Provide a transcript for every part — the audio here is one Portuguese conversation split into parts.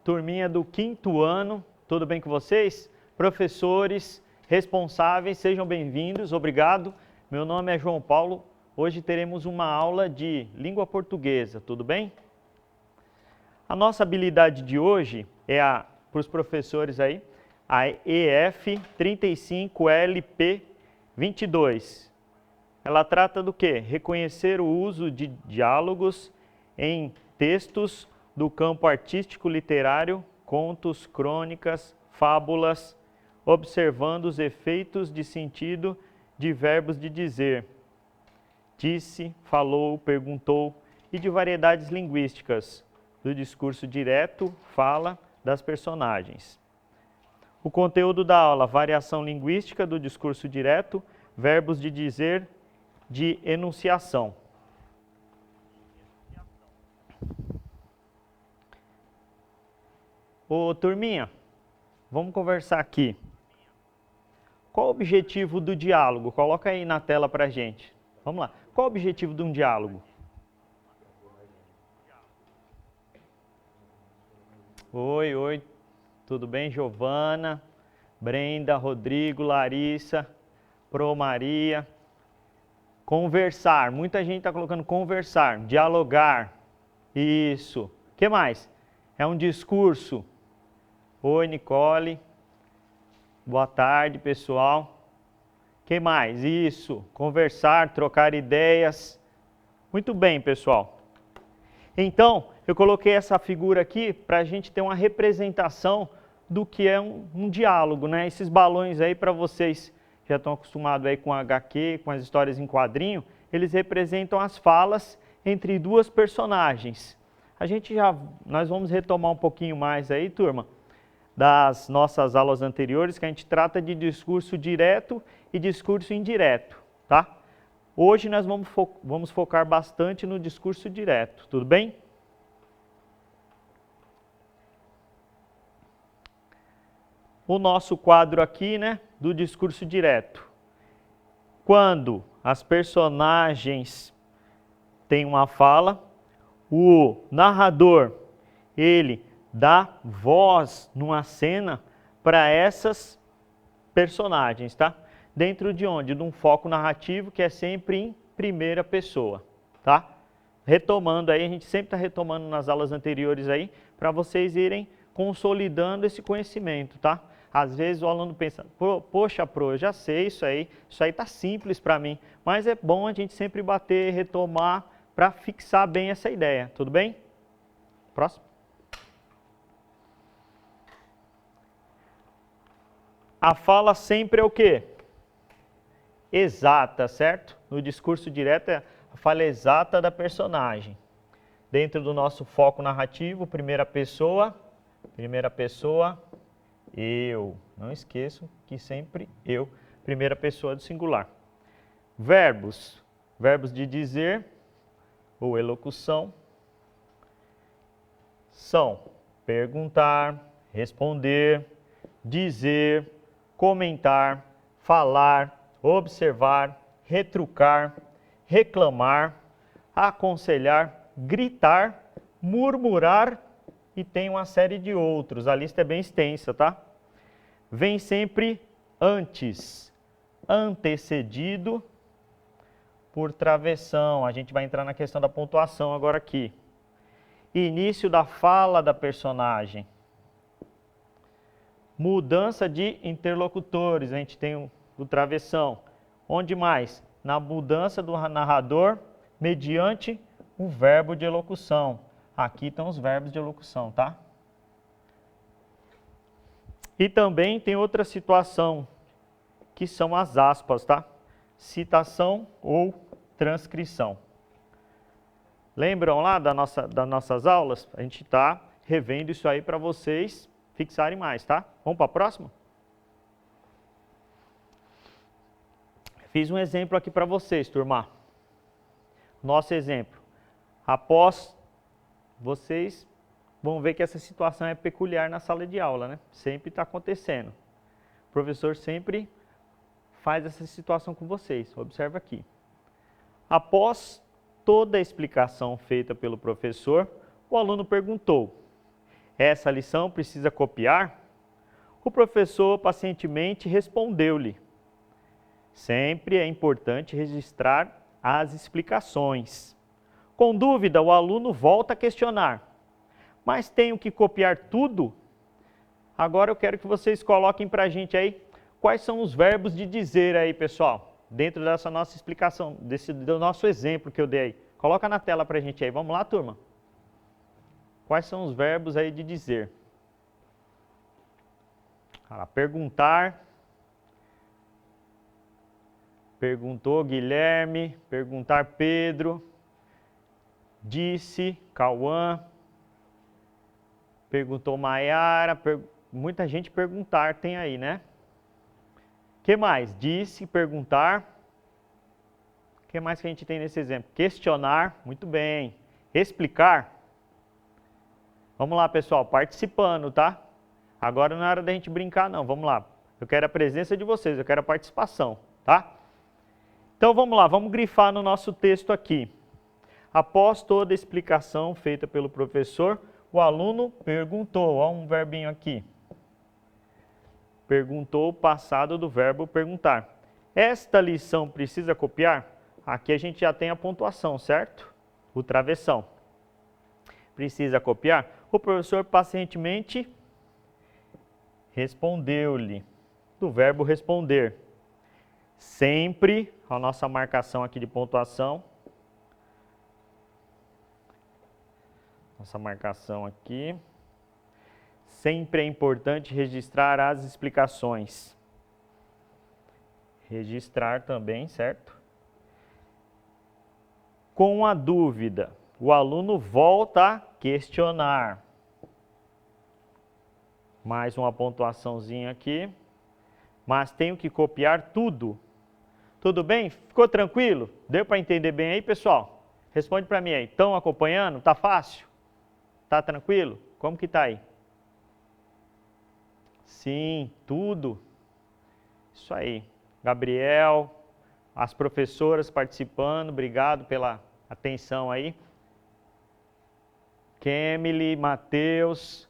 turminha do 5º ano, tudo bem com vocês? Professores, responsáveis, sejam bem-vindos, obrigado. Meu nome é João Paulo, hoje teremos uma aula de língua portuguesa, tudo bem? A nossa habilidade de hoje é para os professores aí, a EF 35LP22. Ela trata do quê? Reconhecer o uso de diálogos em textos do campo artístico literário, contos, crônicas, fábulas, observando os efeitos de sentido de verbos de dizer, disse, falou, perguntou e de variedades linguísticas, do discurso direto, fala, das personagens. O conteúdo da aula, variação linguística do discurso direto, verbos de dizer, de enunciação. Ô, turminha, vamos conversar aqui. Qual o objetivo do diálogo? Coloca aí na tela pra gente. Vamos lá. Qual o objetivo de um diálogo? Oi, tudo bem? Giovana, Brenda, Rodrigo, Larissa, Pro Maria. Conversar, muita gente está colocando conversar, dialogar, isso. O que mais? É um discurso. Oi, Nicole, boa tarde, pessoal. O que mais? Isso, conversar, trocar ideias. Muito bem, pessoal. Então, eu coloquei essa figura aqui para a gente ter uma representação do que é um diálogo, né? Esses balões aí para vocês já estão acostumados aí com HQ, com as histórias em quadrinho, eles representam as falas entre duas personagens. Nós vamos retomar um pouquinho mais aí, turma, das nossas aulas anteriores, que a gente trata de discurso direto e discurso indireto, tá? Hoje nós vamos focar bastante no discurso direto, tudo bem? O nosso quadro aqui, né, do discurso direto. Quando as personagens têm uma fala, o narrador, ele dá voz numa cena para essas personagens, tá? Dentro de onde? De um foco narrativo que é sempre em primeira pessoa, tá? Retomando aí, a gente sempre está retomando nas aulas anteriores aí, para vocês irem consolidando esse conhecimento, tá? Às vezes o aluno pensa, poxa, eu já sei isso aí está simples para mim, mas é bom a gente sempre bater, retomar, para fixar bem essa ideia, tudo bem? Próximo. A fala sempre é o quê? Exata, certo? No discurso direto é a fala exata da personagem. Dentro do nosso foco narrativo, primeira pessoa, eu. Não esqueçam que sempre eu, primeira pessoa do singular. Verbos, verbos de dizer ou elocução, são perguntar, responder, dizer, comentar, falar, observar, retrucar, reclamar, aconselhar, gritar, murmurar e tem uma série de outros. A lista é bem extensa, tá? Vem sempre antes, antecedido por travessão. A gente vai entrar na questão da pontuação agora aqui. Início da fala da personagem. Mudança de interlocutores, a gente tem o travessão. Onde mais? Na mudança do narrador mediante o verbo de elocução. Aqui estão os verbos de elocução, tá? E também tem outra situação, que são as aspas, tá? Citação ou transcrição. Lembram lá das nossas aulas? A gente está revendo isso aí para vocês fixarem mais, tá? Vamos para a próxima? Fiz um exemplo aqui para vocês, turma. Nosso exemplo. Após vocês vão ver que essa situação é peculiar na sala de aula, né? Sempre está acontecendo. O professor sempre faz essa situação com vocês. Observa aqui. Após toda a explicação feita pelo professor, o aluno perguntou: Essa lição precisa copiar? O professor pacientemente respondeu-lhe: sempre é importante registrar as explicações. Com dúvida, o aluno volta a questionar: mas tenho que copiar tudo? Agora eu quero que vocês coloquem para a gente aí quais são os verbos de dizer aí, pessoal, dentro dessa nossa explicação, do nosso exemplo que eu dei aí. Coloca na tela para a gente aí. Vamos lá, turma? Quais são os verbos aí de dizer? Perguntar. Perguntou Guilherme. Perguntar Pedro. Disse Cauã. Perguntou Maiara. Muita gente perguntar tem aí, né? Que mais? Disse, perguntar. O que mais que a gente tem nesse exemplo? Questionar. Muito bem. Explicar. Vamos lá, pessoal, participando, tá? Agora não é hora da gente brincar, não. Vamos lá. Eu quero a presença de vocês, eu quero a participação, tá? Então, vamos lá, vamos grifar no nosso texto aqui. Após toda a explicação feita pelo professor, o aluno perguntou. Olha um verbinho aqui. Perguntou o passado do verbo perguntar. Esta lição precisa copiar? Aqui a gente já tem a pontuação, certo? O travessão. Precisa copiar? O professor pacientemente respondeu-lhe, do verbo responder. Sempre, a nossa marcação aqui de pontuação. Nossa marcação aqui. Sempre é importante registrar as explicações. Registrar também, certo? Com a dúvida, o aluno volta a questionar. Mais uma pontuaçãozinha aqui. Mas tenho que copiar tudo. Tudo bem? Ficou tranquilo? Deu para entender bem aí, pessoal? Responde para mim aí. Estão acompanhando? Tá fácil? Tá tranquilo? Como que tá aí? Sim, tudo. Isso aí. Gabriel, as professoras participando, obrigado pela atenção aí. Kemily, Matheus.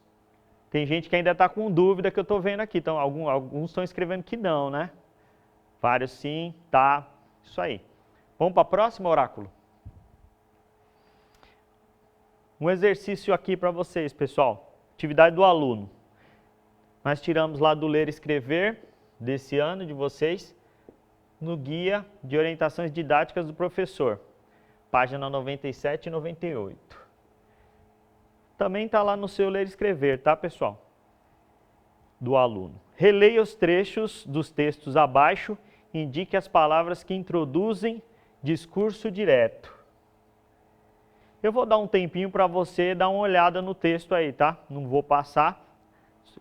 Tem gente que ainda está com dúvida que eu estou vendo aqui. Então, alguns estão escrevendo que não, né? Vários sim, tá. Isso aí. Vamos para a próxima, oráculo? Um exercício aqui para vocês, pessoal. Atividade do aluno. Nós tiramos lá do Ler e Escrever desse ano de vocês, no Guia de Orientações Didáticas do Professor. Página 97 e 98. Também está lá no seu Ler e Escrever, tá, pessoal? Do aluno. Releia os trechos dos textos abaixo e indique as palavras que introduzem discurso direto. Eu vou dar um tempinho para você dar uma olhada no texto aí, tá? Não vou passar.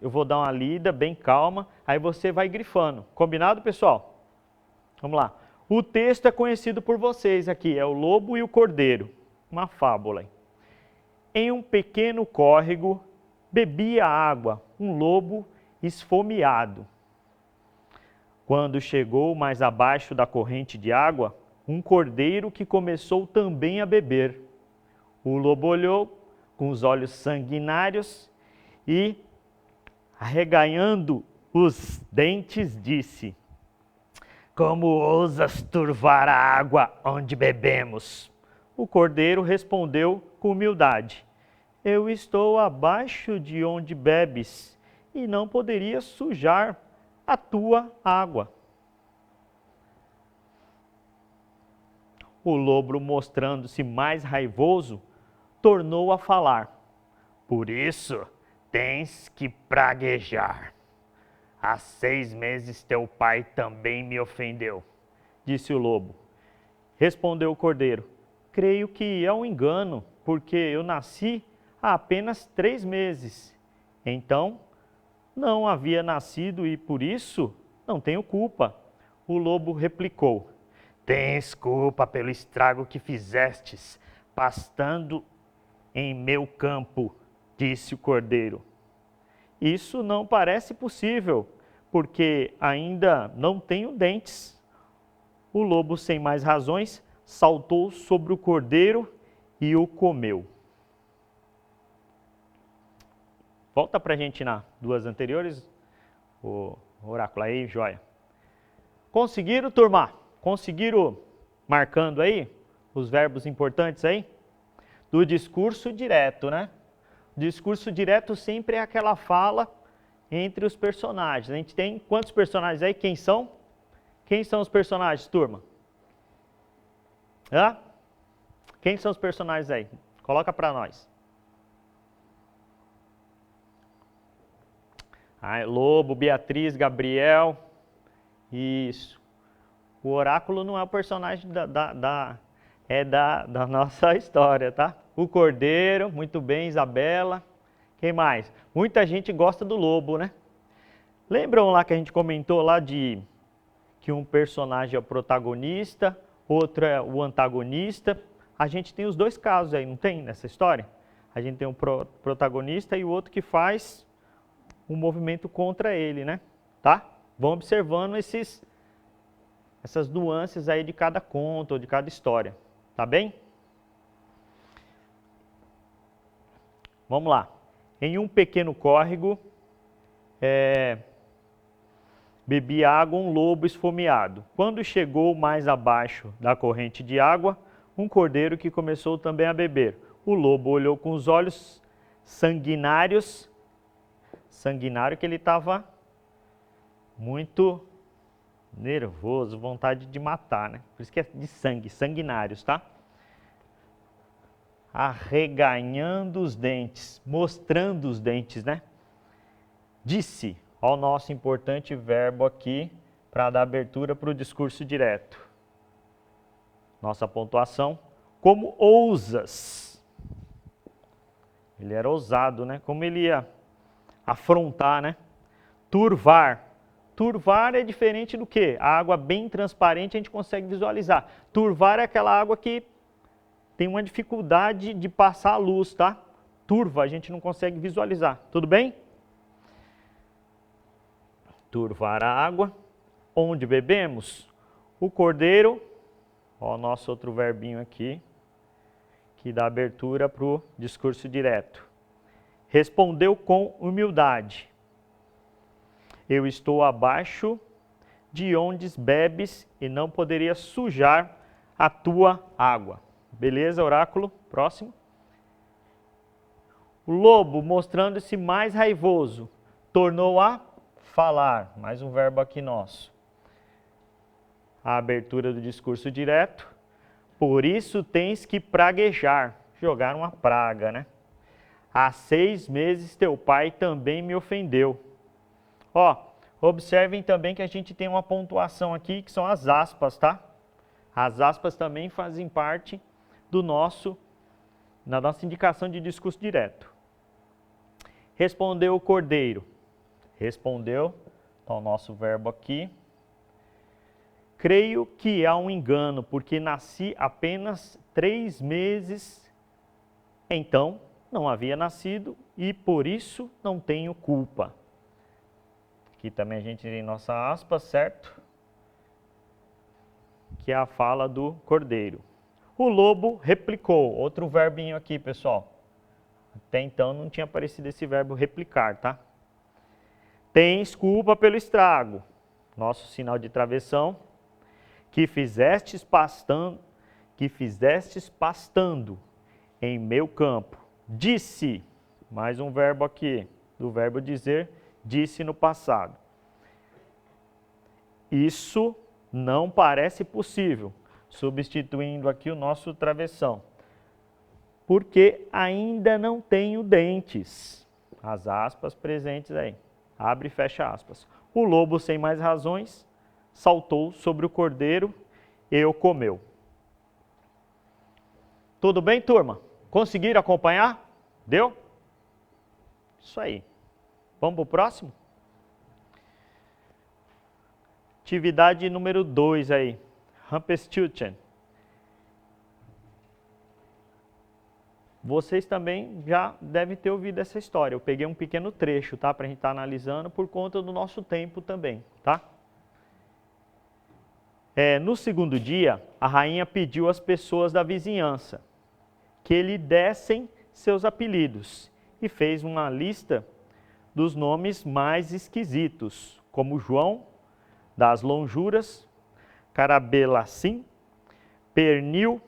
Eu vou dar uma lida bem calma, aí você vai grifando. Combinado, pessoal? Vamos lá. O texto é conhecido por vocês aqui, é o Lobo e o Cordeiro. Uma fábula. Hein? Em um pequeno córrego, bebia água um lobo esfomeado. Quando chegou mais abaixo da corrente de água, um cordeiro que começou também a beber. O lobo olhou com os olhos sanguinários e, arreganhando os dentes, disse: como ousas turvar a água onde bebemos? O cordeiro respondeu com humildade: eu estou abaixo de onde bebes e não poderia sujar a tua água. O lobo, mostrando-se mais raivoso, tornou a falar: por isso tens que praguejar. Há 6 meses teu pai também me ofendeu, disse o lobo. Respondeu o cordeiro: creio que é um engano, porque eu nasci há apenas 3 meses. Então, não havia nascido e por isso não tenho culpa. O lobo replicou: tens culpa pelo estrago que fizestes, pastando em meu campo, disse o cordeiro. Isso não parece possível, porque ainda não tenho dentes. O lobo, sem mais razões, saltou sobre o cordeiro e o comeu. Volta para a gente nas duas anteriores, o oráculo aí, joia. Conseguiram, turma? Conseguiram marcando aí os verbos importantes aí? Do discurso direto, né? Discurso direto sempre é aquela fala entre os personagens. A gente tem quantos personagens aí? Quem são? Quem são os personagens, turma? Hã? Quem são os personagens aí? Coloca para nós. Lobo, Beatriz, Gabriel. Isso. O oráculo não é o personagem da nossa história, tá? O cordeiro, muito bem, Isabela. Quem mais? Muita gente gosta do lobo, né? Lembram lá que a gente comentou lá de que um personagem é o protagonista, outro é o antagonista? A gente tem os dois casos aí, não tem, nessa história? A gente tem um protagonista e o outro que faz um movimento contra ele, né? Tá? Vão observando essas nuances aí de cada conto ou de cada história. Tá bem? Vamos lá. Em um pequeno córrego, bebia água um lobo esfomeado. Quando chegou mais abaixo da corrente de água, um cordeiro que começou também a beber. O lobo olhou com os olhos sanguinários, que ele estava muito nervoso, vontade de matar, né? Por isso que é de sangue, sanguinários, tá? Arreganhando os dentes, mostrando os dentes, né? Disse, ó, o nosso importante verbo aqui para dar abertura para o discurso direto. Nossa pontuação, como ousas. Ele era ousado, né? Como ele ia afrontar, né? Turvar. Turvar é diferente do que? A água bem transparente a gente consegue visualizar. Turvar é aquela água que tem uma dificuldade de passar a luz, tá? Turva, a gente não consegue visualizar. Tudo bem? Turvar a água. Onde bebemos? O cordeiro, ó, nosso outro verbinho aqui, que dá abertura para o discurso direto. Respondeu com humildade. Eu estou abaixo de onde bebes e não poderia sujar a tua água. Beleza, oráculo? Próximo. O lobo, mostrando-se mais raivoso, tornou a falar. Mais um verbo aqui nosso. A abertura do discurso direto. Por isso tens que praguejar. Jogar uma praga, né? Há 6 meses teu pai também me ofendeu. Ó, observem também que a gente tem uma pontuação aqui, que são as aspas, tá? As aspas também fazem parte da nossa indicação de discurso direto. Respondeu o cordeiro. Respondeu, tá o nosso verbo aqui. Creio que há um engano, porque nasci apenas 3 meses, então não havia nascido e por isso não tenho culpa. Aqui também a gente tem nossa aspa, certo? Que é a fala do cordeiro. O lobo replicou. Outro verbinho aqui, pessoal. Até então não tinha aparecido esse verbo replicar, tá? Tens culpa pelo estrago. Nosso sinal de travessão. Que fizestes pastando em meu campo. Disse. Mais um verbo aqui. Do verbo dizer. Disse no passado. Isso não parece possível, substituindo aqui o nosso travessão. Porque ainda não tenho dentes. As aspas presentes aí. Abre e fecha aspas. O lobo, sem mais razões, saltou sobre o cordeiro e o comeu. Tudo bem, turma? Conseguiram acompanhar? Deu? Isso aí. Vamos para o próximo? Atividade número 2 aí. Rumpelstiltskin. Vocês também já devem ter ouvido essa história. Eu peguei um pequeno trecho, tá? Para a gente estar analisando por conta do nosso tempo também, tá? No segundo dia, a rainha pediu às pessoas da vizinhança que lhe dessem seus apelidos e fez uma lista dos nomes mais esquisitos, como João das Lonjuras, Carabelacim, Pernil,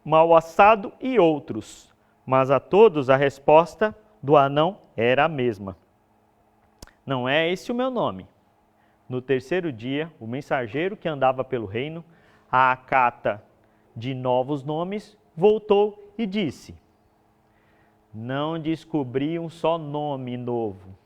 Mal Assado e outros. Mas a todos a resposta do anão era a mesma. Não é esse o meu nome. No terceiro dia, o mensageiro que andava pelo reino, à cata de novos nomes, voltou e disse: não descobri um só nome novo,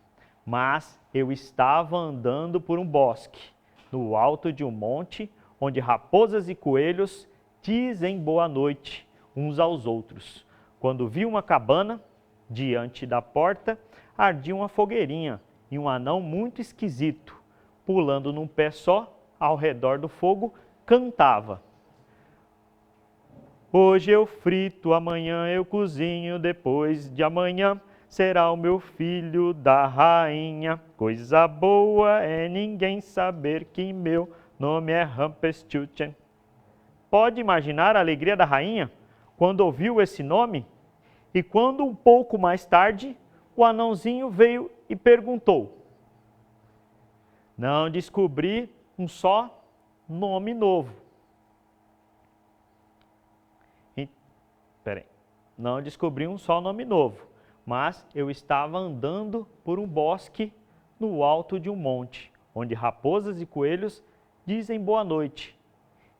mas eu estava andando por um bosque, no alto de um monte, onde raposas e coelhos dizem boa noite uns aos outros. Quando vi uma cabana, diante da porta, ardia uma fogueirinha e um anão muito esquisito, pulando num pé só, ao redor do fogo, cantava: hoje eu frito, amanhã eu cozinho, depois de amanhã será o meu filho da rainha. Coisa boa é ninguém saber que meu nome é Rumpelstiltskin. Pode imaginar a alegria da rainha quando ouviu esse nome? E quando um pouco mais tarde, o anãozinho veio e perguntou: não descobri um só nome novo. Não descobri um só nome novo, mas eu estava andando por um bosque no alto de um monte, onde raposas e coelhos dizem boa noite.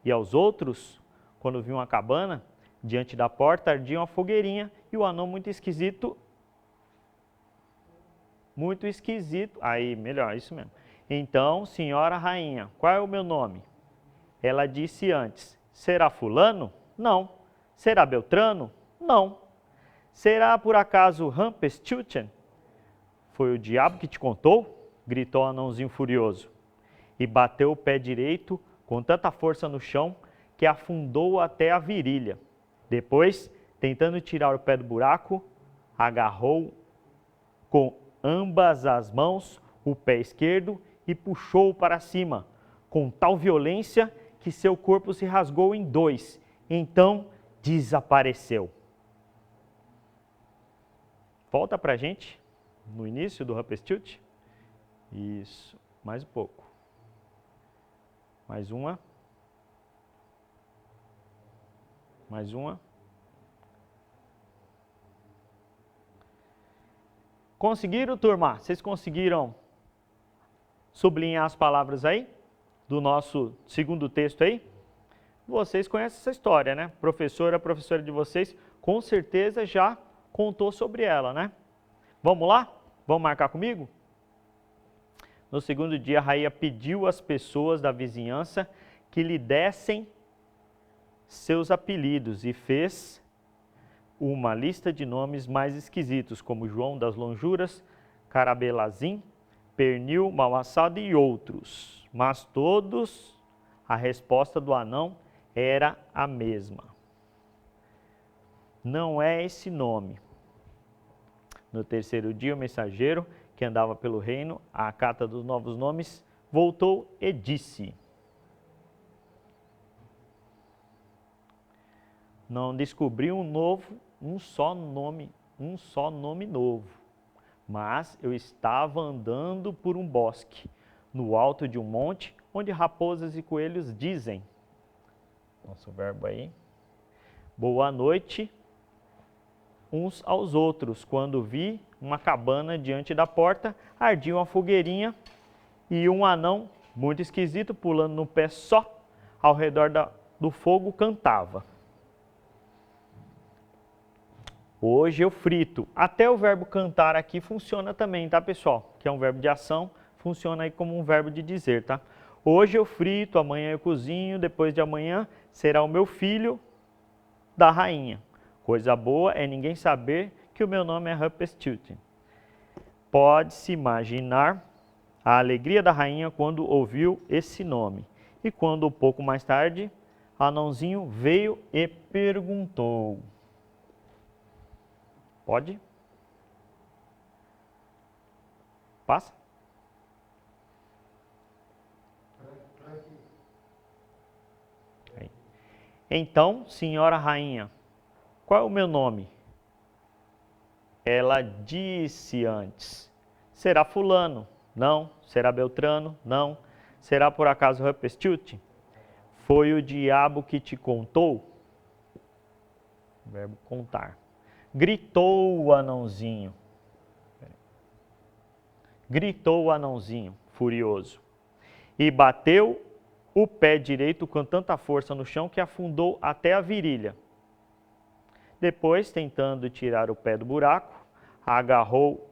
E aos outros, quando vi uma cabana, diante da porta ardia uma fogueirinha e o anão muito esquisito, aí melhor, isso mesmo. Então, senhora rainha, qual é o meu nome? Ela disse antes: será fulano? Não. Será Beltrano? Não. Será por acaso Rumpelstiltskin? Foi o diabo que te contou? Gritou o anãozinho furioso. E bateu o pé direito com tanta força no chão que afundou até a virilha. Depois, tentando tirar o pé do buraco, agarrou com ambas as mãos o pé esquerdo e puxou-o para cima, com tal violência que seu corpo se rasgou em dois. Então, desapareceu. Volta para a gente, no início do Rumpelstiltskin. Isso, mais um pouco. Mais uma. Mais uma. Conseguiram, turma? Vocês conseguiram sublinhar as palavras aí? Do nosso segundo texto aí? Vocês conhecem essa história, né? A professora de vocês, com certeza já contou sobre ela, né? Vamos lá? Vamos marcar comigo? No segundo dia, a rainha pediu às pessoas da vizinhança que lhe dessem seus apelidos e fez uma lista de nomes mais esquisitos, como João das Lonjuras, Carabelazim, Pernil, Mal Assado e outros. Mas todos, a resposta do anão era a mesma. Não é esse nome. No terceiro dia, o mensageiro, que andava pelo reino, à cata dos novos nomes, voltou e disse: não descobri um só nome novo, mas eu estava andando por um bosque, no alto de um monte, onde raposas e coelhos dizem, nosso verbo aí, boa noite uns aos outros. Quando vi uma cabana diante da porta, ardia uma fogueirinha e um anão muito esquisito, pulando no pé só, ao redor do fogo, cantava: hoje eu frito. Até o verbo cantar aqui funciona também, tá, pessoal? Que é um verbo de ação, funciona aí como um verbo de dizer, tá? Hoje eu frito, amanhã eu cozinho, depois de amanhã será o meu filho da rainha. Coisa boa é ninguém saber que o meu nome é Rumpelstiltskin. Pode-se imaginar a alegria da rainha quando ouviu esse nome. E quando, um pouco mais tarde, o anãozinho veio e perguntou. Pode? Passa. Aí. Então, senhora rainha, qual é o meu nome? Ela disse antes: Será fulano? Não. Será Beltrano? Não. Será por acaso Rumpelstiltskin? Foi o diabo que te contou? Verbo contar. Gritou o anãozinho. Gritou o anãozinho, furioso. E bateu o pé direito com tanta força no chão que afundou até a virilha. Depois, tentando tirar o pé do buraco, agarrou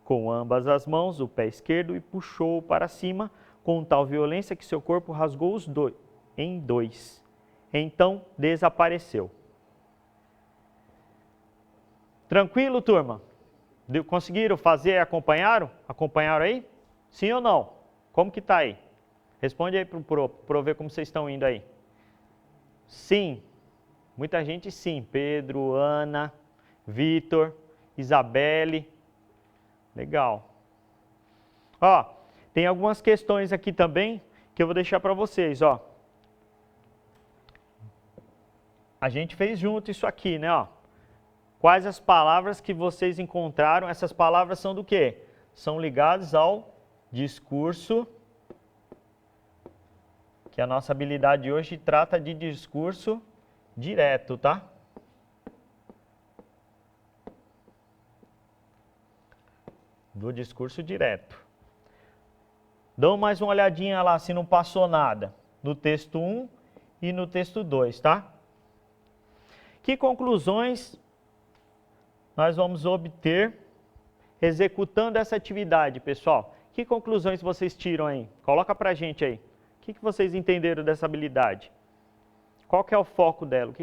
com ambas as mãos o pé esquerdo e puxou-o para cima com tal violência que seu corpo rasgou os dois em dois. Então desapareceu. Tranquilo, turma? Conseguiram fazer, acompanharam? Acompanharam aí? Sim ou não? Como que tá aí? Responde aí para eu ver como vocês estão indo aí. Sim. Muita gente sim. Pedro, Ana, Vitor, Isabelle. Legal. Ó, tem algumas questões aqui também que eu vou deixar para vocês, ó. A gente fez junto isso aqui, né, ó. Quais as palavras que vocês encontraram? Essas palavras são do quê? São ligadas ao discurso, que a nossa habilidade hoje trata de discurso direto, tá? Do discurso direto. Dão mais uma olhadinha lá se não passou nada. No texto 1 e no texto 2, tá? Que conclusões nós vamos obter executando essa atividade, pessoal? Que conclusões vocês tiram aí? Coloca pra gente aí. O que vocês entenderam dessa habilidade? Qual que é o foco dela?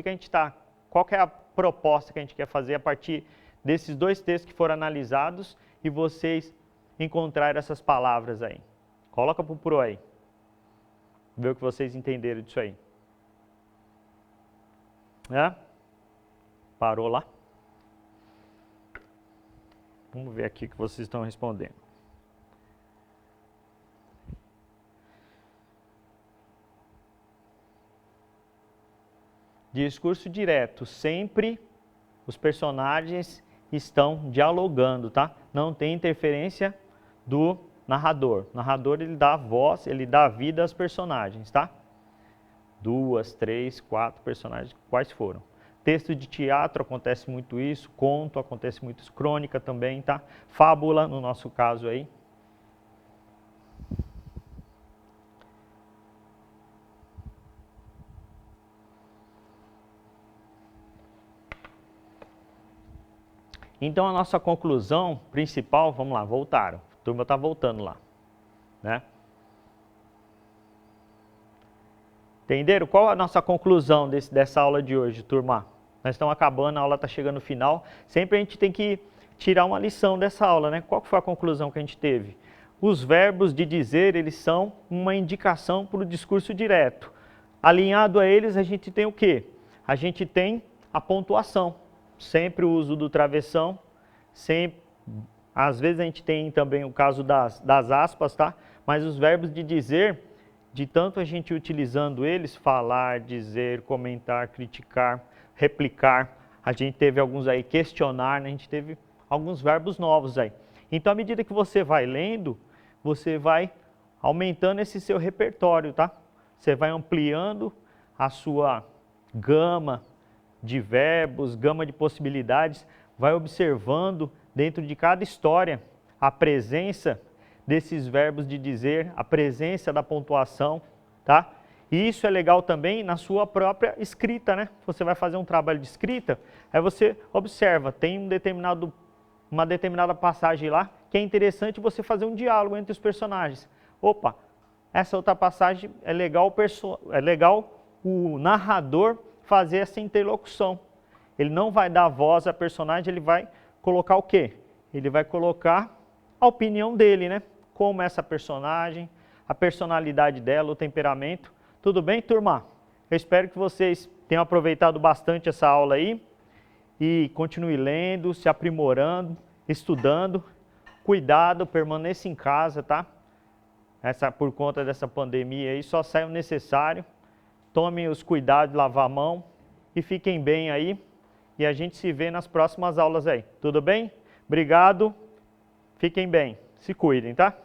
Qual que é a proposta que a gente quer fazer a partir desses dois textos que foram analisados e vocês encontraram essas palavras aí? Coloca pro aí. Ver o que vocês entenderam disso aí. Parou lá? Vamos ver aqui o que vocês estão respondendo. Discurso direto. Sempre os personagens estão dialogando, tá? Não tem interferência do narrador. O narrador, ele dá voz, ele dá vida aos personagens, tá? 2, 3, 4 personagens, quais foram? Texto de teatro acontece muito isso, conto acontece muito isso, crônica também, tá? Fábula, no nosso caso aí. Então a nossa conclusão principal, vamos lá, voltaram. A turma está voltando lá, né? Entenderam? Qual a nossa conclusão dessa aula de hoje, turma? Nós estamos acabando, a aula está chegando no final. Sempre a gente tem que tirar uma lição dessa aula, né? Qual foi a conclusão que a gente teve? Os verbos de dizer, eles são uma indicação para o discurso direto. Alinhado a eles, a gente tem o quê? A gente tem a pontuação. Sempre o uso do travessão. Sempre, às vezes a gente tem também o caso das aspas, tá? Mas os verbos de dizer, de tanto a gente utilizando eles, falar, dizer, comentar, criticar, replicar, a gente teve alguns aí, questionar, né? A gente teve alguns verbos novos aí. Então, à medida que você vai lendo, você vai aumentando esse seu repertório, tá? Você vai ampliando a sua gama de verbos, gama de possibilidades, vai observando dentro de cada história a presença desses verbos de dizer, a presença da pontuação, tá? E isso é legal também na sua própria escrita, né? Você vai fazer um trabalho de escrita, aí você observa, tem uma determinada passagem lá que é interessante você fazer um diálogo entre os personagens. Opa, essa outra passagem é legal o narrador fazer essa interlocução. Ele não vai dar voz à personagem, ele vai colocar o quê? Ele vai colocar a opinião dele, né? Como essa personagem, a personalidade dela, o temperamento. Tudo bem, turma? Eu espero que vocês tenham aproveitado bastante essa aula aí e continue lendo, se aprimorando, estudando. Cuidado, permaneça em casa, tá? Por conta dessa pandemia aí, só sai o necessário. Tomem os cuidados de lavar a mão e fiquem bem aí. E a gente se vê nas próximas aulas aí. Tudo bem? Obrigado. Fiquem bem, se cuidem, tá?